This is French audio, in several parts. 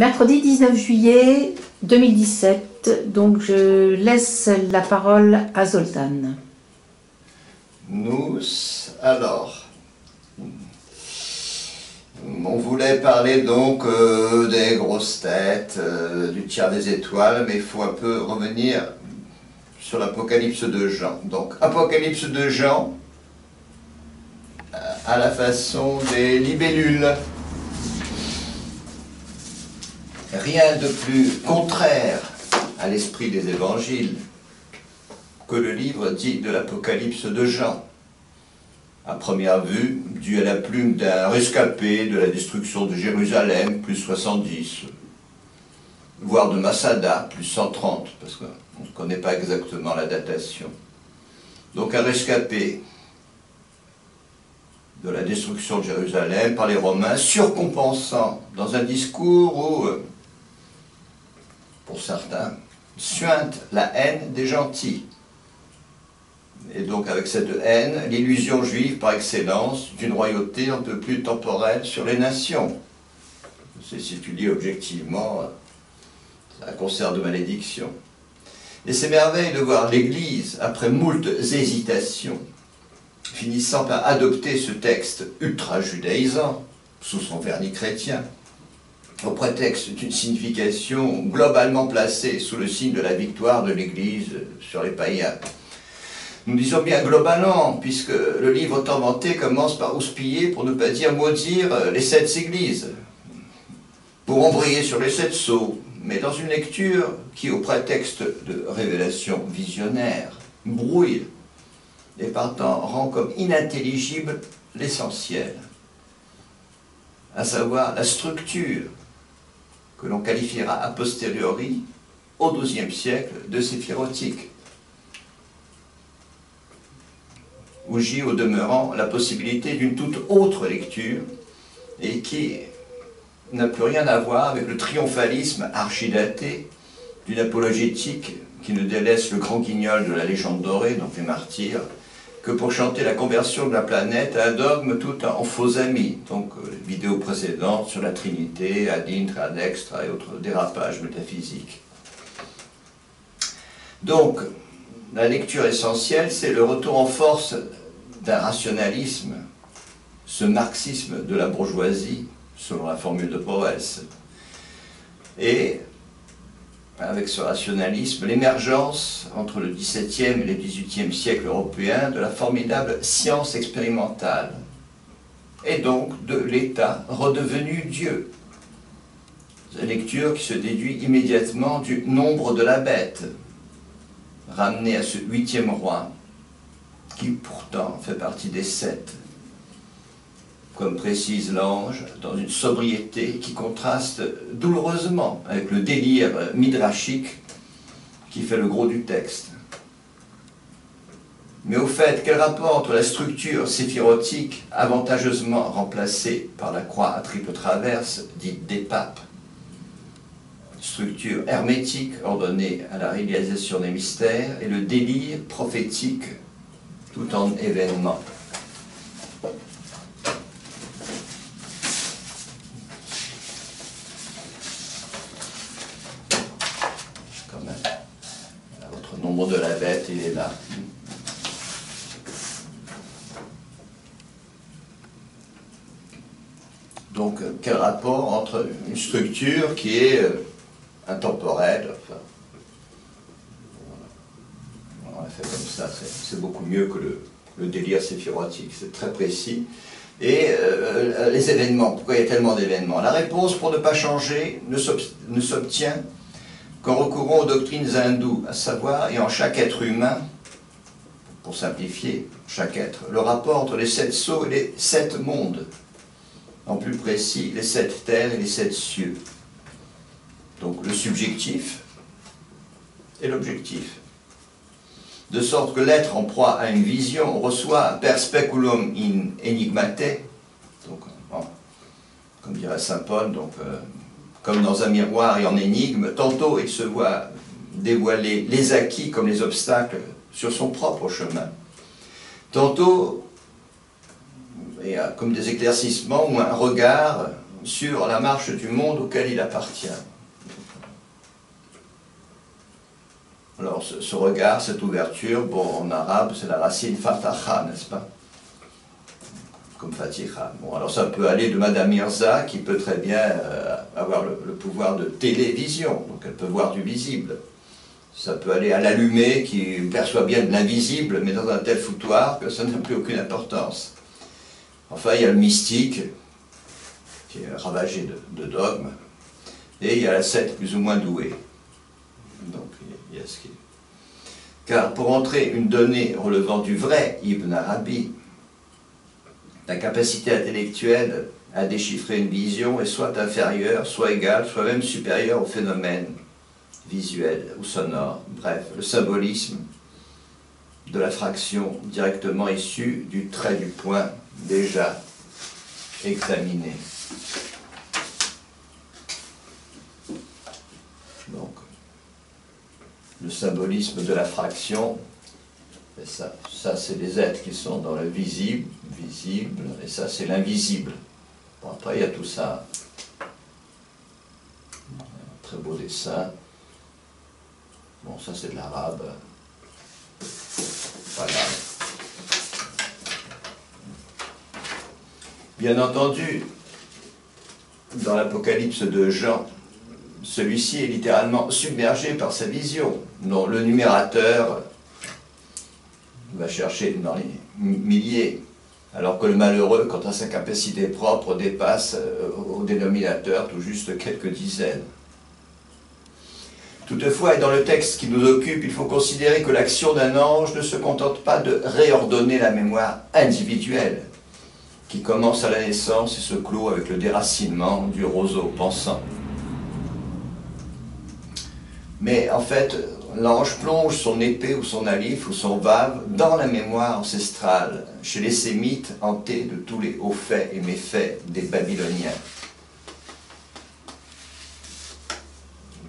Mercredi 19 juillet 2017, donc je laisse la parole à Zoltan. Alors, on voulait parler donc des grosses têtes, du tiers des étoiles, mais il faut un peu revenir sur l'Apocalypse de Jean. Donc, Apocalypse de Jean, à la façon des libellules. Rien de plus contraire à l'esprit des évangiles que le livre dit de l'Apocalypse de Jean. À première vue, dû à la plume d'un rescapé de la destruction de Jérusalem, plus 70, voire de Masada, plus 130, parce qu'on ne connaît pas exactement la datation. Donc un rescapé de la destruction de Jérusalem par les Romains, surcompensant dans un discours où, pour certains, suinte la haine des gentils. Et donc avec cette haine, l'illusion juive par excellence d'une royauté un peu plus temporelle sur les nations. Si tu lis objectivement, c'est un concert de malédiction. Et c'est merveille de voir l'Église, après moult hésitations, finissant par adopter ce texte ultra-judaïsant, sous son vernis chrétien, au prétexte d'une signification globalement placée sous le signe de la victoire de l'Église sur les païens. Nous disons bien globalement, puisque le livre tant vanté commence par houspiller, pour ne pas dire maudire, les 7 églises, pour embrayer sur les 7 sceaux, mais dans une lecture qui, au prétexte de révélation visionnaire, brouille et partant rend comme inintelligible l'essentiel, à savoir la structure que l'on qualifiera a posteriori, au XIIe siècle, de séphirotique, où j'y au demeurant la possibilité d'une toute autre lecture et qui n'a plus rien à voir avec le triomphalisme archidaté d'une apologétique qui ne délaisse le grand guignol de la légende dorée, donc les martyrs, que pour chanter la conversion de la planète à un dogme tout en faux amis. Donc les vidéos précédentes sur la Trinité, ad intra, ad extra et autres dérapages métaphysiques. Donc, la lecture essentielle, c'est le retour en force d'un rationalisme, ce marxisme de la bourgeoisie, selon la formule de Powell. Et, avec ce rationalisme, l'émergence, entre le XVIIe et le XVIIIe siècle européen, de la formidable science expérimentale, et donc de l'État redevenu Dieu. C'est une lecture qui se déduit immédiatement du nombre de la bête, ramené à ce 8e roi, qui pourtant fait partie des 7, comme précise l'ange, dans une sobriété qui contraste douloureusement avec le délire midrashique qui fait le gros du texte. Mais au fait, quel rapport entre la structure séphirotique, avantageusement remplacée par la croix à triple traverse, dite des papes, structure hermétique ordonnée à la réalisation des mystères, et le délire prophétique tout en événement. Quand même, votre nombre de la bête, il est là. Donc, quel rapport entre une structure qui est intemporelle, enfin, on l'a fait comme ça, c'est beaucoup mieux que le délire séphirotique, c'est très précis. Et les événements, pourquoi il y a tellement d'événements? La réponse, pour ne pas changer, ne s'obtient qu'en recourant aux doctrines hindoues, à savoir, et en chaque être humain, pour simplifier, chaque être, le rapport entre les 7 sceaux et les 7 mondes, en plus précis, les 7 terres et les 7 cieux. Donc le subjectif et l'objectif. De sorte que l'être en proie à une vision reçoit per speculum in enigmate, donc, bon, comme dirait saint Paul, donc, comme dans un miroir et en énigme, tantôt il se voit dévoiler les acquis comme les obstacles sur son propre chemin, tantôt il y a comme des éclaircissements ou un regard sur la marche du monde auquel il appartient. Alors ce regard, cette ouverture, bon, en arabe c'est la racine fataha, n'est-ce pas? Comme Fatiha. Bon, alors ça peut aller de Madame Mirza, qui peut très bien avoir le pouvoir de télévision, donc elle peut voir du visible. Ça peut aller à l'allumé, qui perçoit bien de l'invisible, mais dans un tel foutoir que ça n'a plus aucune importance. Enfin, il y a le mystique, qui est ravagé de dogmes, et il y a la secte plus ou moins douée. Donc, il y a ce qui... Car pour entrer une donnée relevant du vrai Ibn Arabi, la capacité intellectuelle à déchiffrer une vision est soit inférieure, soit égale, soit même supérieure au phénomène visuel ou sonore. Bref, le symbolisme de la fraction directement issue du trait du point déjà examiné. Donc, le symbolisme de la fraction, ça c'est les êtres qui sont dans le visible, et ça c'est l'invisible. Bon, après il y a tout ça. Un très beau dessin. Bon, ça c'est de l'arabe. Pas grave. Bien entendu, dans l'Apocalypse de Jean, celui-ci est littéralement submergé par sa vision, dont le numérateur va chercher dans les milliers, alors que le malheureux, quant à sa capacité propre, dépasse au dénominateur tout juste quelques dizaines. Toutefois, et dans le texte qui nous occupe, il faut considérer que l'action d'un ange ne se contente pas de réordonner la mémoire individuelle, qui commence à la naissance et se clôt avec le déracinement du roseau pensant. Mais en fait, l'ange plonge son épée ou son alif ou son vave dans la mémoire ancestrale, chez les Sémites hantés de tous les hauts faits et méfaits des Babyloniens.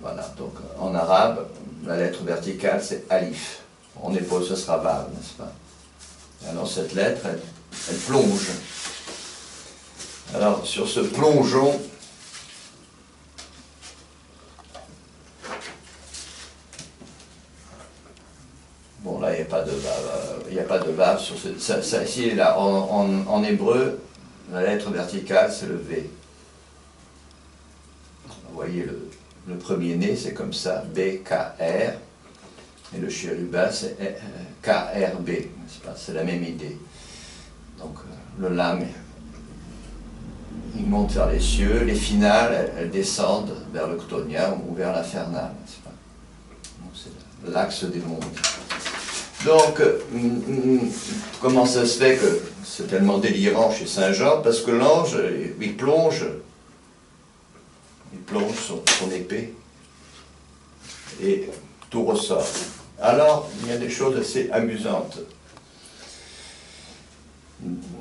Voilà, donc en arabe, la lettre verticale c'est alif. En hébreu, ce sera vav, n'est-ce pas? Alors cette lettre, elle plonge. Alors sur ce plongeon, bon là il n'y a pas de vav, il n'y a pas de vav sur ça ici, là, en hébreu, la lettre verticale c'est le V. Vous voyez le premier-né, c'est comme ça, B-K-R, et le chérubin, c'est K-R-B, c'est la même idée. Donc, le lam, il monte vers les cieux, les finales, elles descendent vers le chtonien ou vers l'infernal, c'est l'axe des mondes. Donc, comment ça se fait que c'est tellement délirant chez Saint Jean? Parce que l'ange, il plonge son épée et tout ressort. Alors, il y a des choses assez amusantes.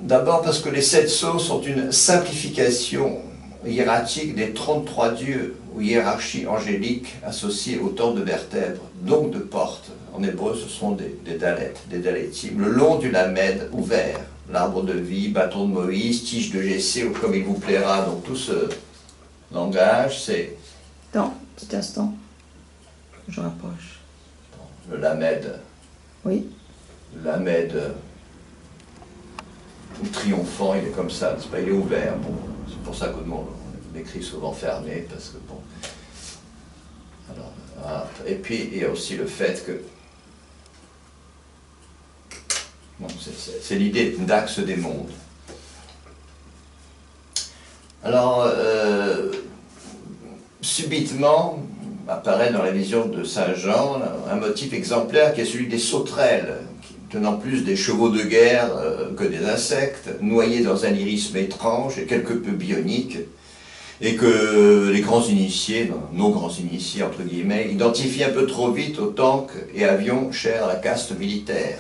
D'abord parce que les 7 sceaux sont une simplification hiératique des 33 dieux ou hiérarchie angélique associée autant de vertèbres, donc de portes. En hébreu, ce sont des daleths, des dalétim. Le long du lamed ouvert, l'arbre de vie, bâton de Moïse, tige de Jessé, ou comme il vous plaira, donc tout ce langage, c'est... Non, petit instant. Je rapproche. Le lamed. Oui. Le lamed triomphant, il est comme ça, c'est pas, il est ouvert. Bon, c'est pour ça que nous, on écrit souvent fermé, parce que bon... Alors, et puis, il y a aussi le fait que... Bon, c'est l'idée d'axe des mondes. Alors, subitement, apparaît dans la vision de Saint Jean un motif exemplaire qui est celui des sauterelles, tenant plus des chevaux de guerre que des insectes, noyés dans un lyrisme étrange et quelque peu bionique, et que les grands initiés, nos grands initiés entre guillemets, identifient un peu trop vite aux tanks et avions chers à la caste militaire.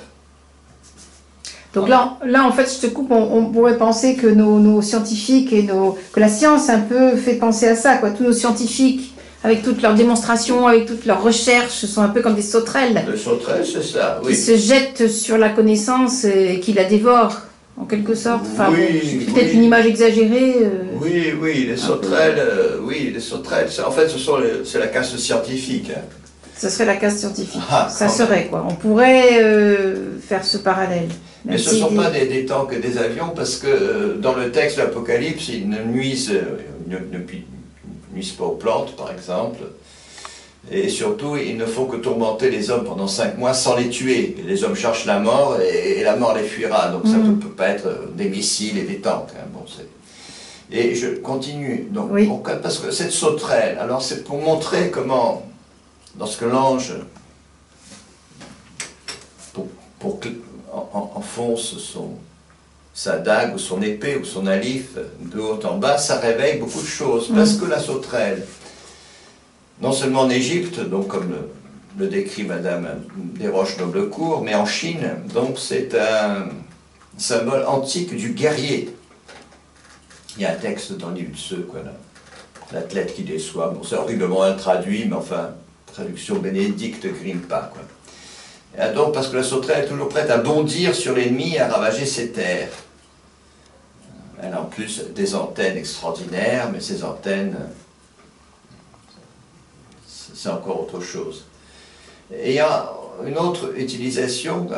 Donc là, en fait, je te coupe, on pourrait penser que nos scientifiques et que la science un peu fait penser à ça, quoi. Tous nos scientifiques, avec toutes leurs démonstrations, avec toutes leurs recherches, sont un peu comme des sauterelles. Les sauterelles, c'est ça, oui. Qui se jettent sur la connaissance et qui la dévorent en quelque sorte. Enfin, Oui, bon, c'est peut-être oui. une image exagérée. Oui, oui, les sauterelles, en fait, c'est la caste scientifique. Hein. Ça serait la caste scientifique. Ah, Ça quand serait quoi. On pourrait faire ce parallèle. Mais Même ce ne si sont pas des tanks et des avions, parce que dans le texte de l'Apocalypse, ils ne nuisent pas aux plantes, par exemple. Et surtout, ils ne font que tourmenter les hommes pendant 5 mois sans les tuer. Et les hommes cherchent la mort et la mort les fuira. Donc ça ne peut pas être des missiles et des tanks. Hein. Bon, et je continue. Donc, oui. Parce que cette sauterelle, alors c'est pour montrer comment, lorsque l'ange enfonce sa dague ou son épée ou son alif de haut en bas, ça réveille beaucoup de choses. Parce que la sauterelle, non seulement en Égypte, donc comme le décrit Madame Desroches-Noblecourt, mais en Chine, donc c'est un symbole antique du guerrier. Il y a un texte dans l'île de Ceux, quoi, l'athlète qui déçoit. Bon, c'est horriblement mal traduit, mais enfin, traduction Bénédicte Grimpa, quoi. Et donc, parce que la sauterelle est toujours prête à bondir sur l'ennemi et à ravager ses terres. Elle a en plus des antennes extraordinaires, mais ces antennes, c'est encore autre chose. Et il y a une autre utilisation,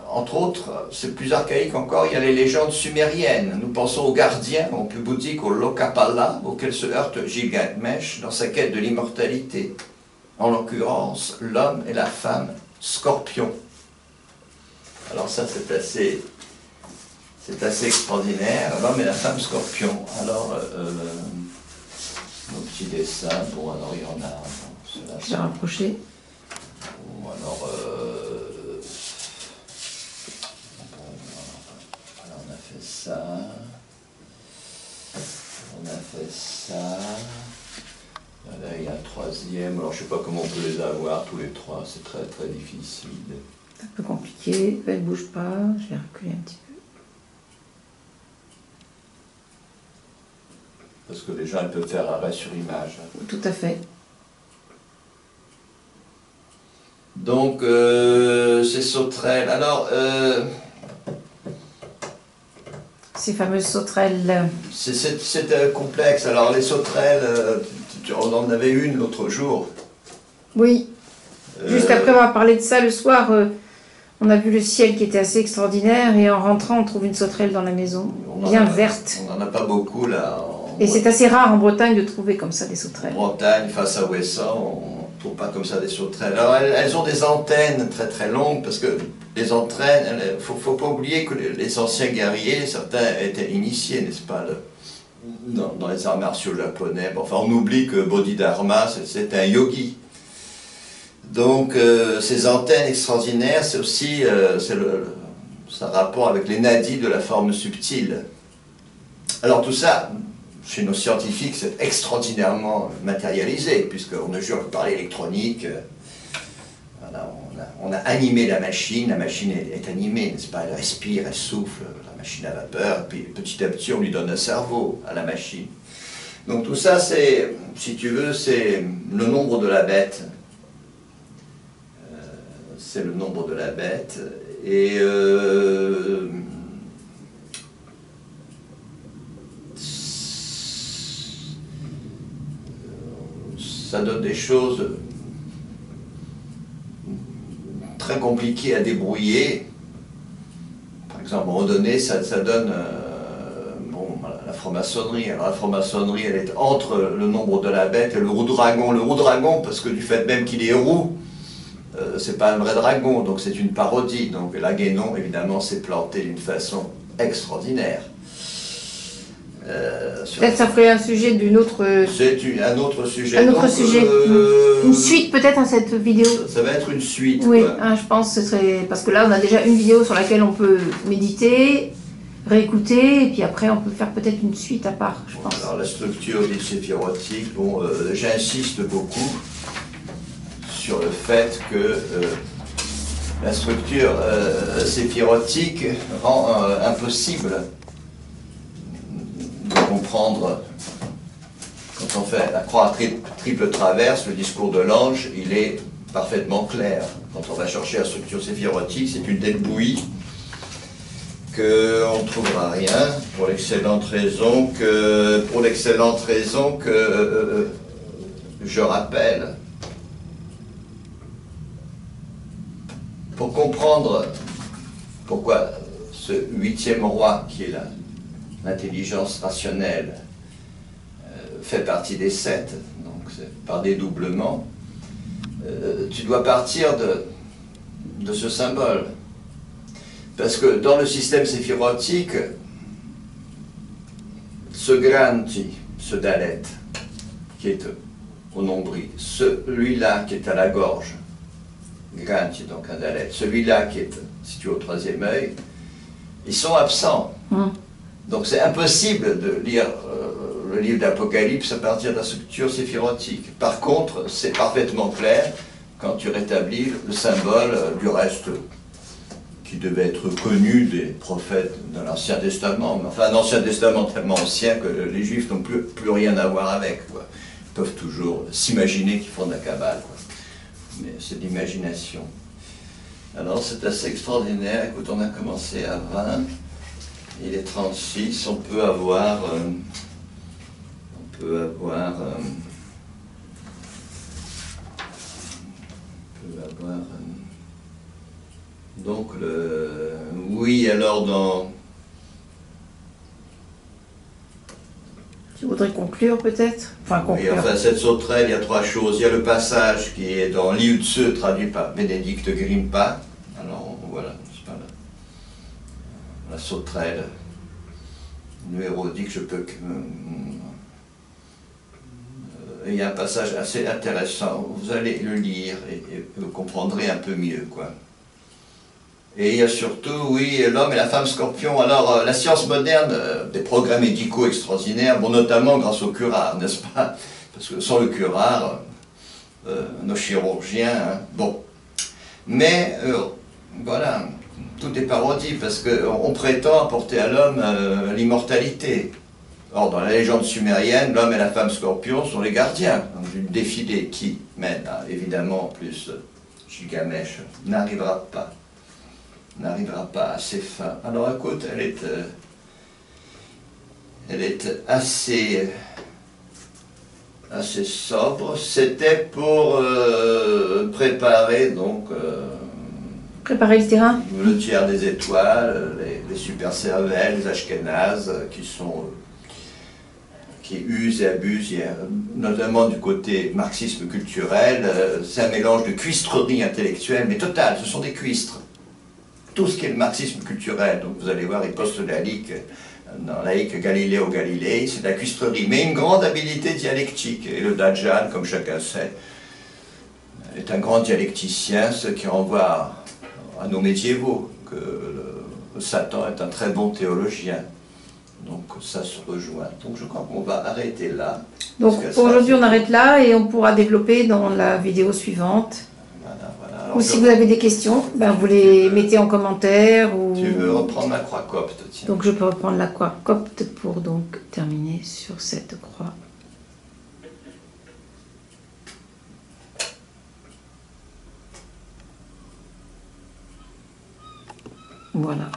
entre autres, c'est plus archaïque encore, il y a les légendes sumériennes. Nous pensons aux gardiens, aux plus bouddhiques, aux Lokapala, auxquels se heurte Gilgamesh dans sa quête de l'immortalité. En l'occurrence, l'homme et la femme scorpion. Alors ça, c'est assez extraordinaire, l'homme et la femme scorpion. Alors, nos petits dessins, bon, alors il y en a... Je vais rapprocher. Bon, alors, on a fait ça. On a fait ça. Là, il y a un troisième. Alors, je ne sais pas comment on peut les avoir, tous les trois. C'est très, très difficile. C'est un peu compliqué. Elle ne bouge pas. Je vais reculer un petit peu. Parce que les gens peuvent faire arrêt sur image. Tout à fait. Donc, ces sauterelles. Alors, ces fameuses sauterelles. C'est complexe. Alors, les sauterelles, on en avait une l'autre jour. Oui. Juste après avoir parlé de ça le soir, on a vu le ciel qui était assez extraordinaire et en rentrant, on trouve une sauterelle dans la maison, bien verte. On n'en a pas beaucoup là. Et c'est assez rare en Bretagne de trouver comme ça des sauterelles. En Bretagne, face à Ouessant, on ne trouve pas comme ça des sauterelles. Alors elles ont des antennes très très longues parce que les antennes, il ne faut pas oublier que les anciens guerriers, certains étaient initiés, n'est-ce pas, dans les arts martiaux japonais. Bon, enfin, on oublie que Bodhidharma, c'est un yogi. Donc ces antennes extraordinaires, c'est aussi ça a rapport avec les nadis de la forme subtile. Alors tout ça, chez nos scientifiques, c'est extraordinairement matérialisé, puisqu'on ne joue que par l'électronique. Voilà, on a animé la machine est animée, n'est-ce pas? Elle respire, elle souffle, la machine à vapeur, puis petit à petit on lui donne un cerveau à la machine. Donc tout ça, c'est, si tu veux, c'est le nombre de la bête. C'est le nombre de la bête. Et ça donne des choses très compliquées à débrouiller. Par exemple, à un moment donné, ça donne la franc-maçonnerie. Alors la franc-maçonnerie, elle est entre le nombre de la bête et le roux-dragon. Le roux-dragon, parce que du fait même qu'il est roux, c'est pas un vrai dragon, donc c'est une parodie. Donc la Guénon, évidemment, s'est plantée d'une façon extraordinaire. Peut-être ça ferait un sujet d'une autre... C'est un autre sujet. Un autre sujet. Une suite peut-être à cette vidéo. Ça va être une suite. Oui, quoi. Hein, je pense que ce serait... Parce que là, on a déjà une vidéo sur laquelle on peut méditer, réécouter, et puis après, on peut faire peut-être une suite à part, je pense. Alors la structure des séphirotiques, bon, j'insiste beaucoup sur le fait que la structure séphirotique rend impossible de comprendre, quand on fait la croix à triple traverse, le discours de l'ange, il est parfaitement clair. Quand on va chercher la structure séphirotique, c'est une telle bouillie qu'on ne trouvera rien, pour l'excellente raison que je rappelle, pour comprendre pourquoi ce 8e roi, qui est l'intelligence rationnelle, fait partie des 7, donc c'est par dédoublement, tu dois partir de ce symbole. Parce que dans le système séphirotique, ce Granti, ce Dalet, qui est au nombril, celui-là qui est à la gorge, Granti, donc un Dalet, celui-là qui est situé au 3e œil, ils sont absents. Donc c'est impossible de lire le livre d'Apocalypse à partir de la structure séphirotique. Par contre, c'est parfaitement clair quand tu rétablis le symbole du reste qui devait être connu des prophètes de l'Ancien Testament. Enfin, un Ancien Testament tellement ancien que les Juifs n'ont plus rien à voir avec, quoi. Ils peuvent toujours s'imaginer qu'ils font de la Kabbale, quoi. Mais c'est de l'imagination. Alors c'est assez extraordinaire. Écoute, on a commencé à 20, il est 36, on peut avoir donc oui, alors dans... Tu voudrais conclure peut-être? Enfin, conclure. Oui, enfin, cette sauterelle, il y a 3 choses. Il y a le passage qui est dans Liu-Tzu, traduit par Bénédicte Grimpa. Alors voilà, c'est pas la sauterelle numérodique, je peux... il y a un passage assez intéressant, vous allez le lire et vous comprendrez un peu mieux, quoi. Et il y a surtout, oui, l'homme et la femme scorpion. Alors, la science moderne, des progrès médicaux extraordinaires, bon, notamment grâce au curare, n'est-ce pas? Parce que sans le curare, nos chirurgiens, hein, bon. Mais, voilà, tout est parodie, parce qu'on prétend apporter à l'homme l'immortalité. Or, dans la légende sumérienne, l'homme et la femme scorpion sont les gardiens d'une défilé qui mène, évidemment, en plus, Gilgamesh n'arrivera pas à ses fins. Alors écoute, elle est assez sobre. C'était pour préparer donc Préparer le terrain. le tiers des étoiles, les super cervelles, les ashkénazes qui usent et abusent, notamment du côté marxisme culturel. C'est un mélange de cuistrerie intellectuelle, mais total, ce sont des cuistres. Tout ce qui est le marxisme culturel, donc vous allez voir, il poste laïque, dans laïque Galileo Galilei, c'est de la cuistrerie, mais une grande habileté dialectique. Et le Dajjal, comme chacun sait, est un grand dialecticien, ce qui renvoie à nos médiévaux, que le Satan est un très bon théologien. Donc ça se rejoint. Donc je crois qu'on va arrêter là. Donc pour aujourd'hui on arrête là et on pourra développer dans la vidéo suivante. Voilà. Alors, ou si vous avez des questions, ben vous les mettez en commentaire. Ou... Tu veux reprendre la croix copte, tiens. Donc je peux reprendre la croix copte pour donc terminer sur cette croix. Voilà.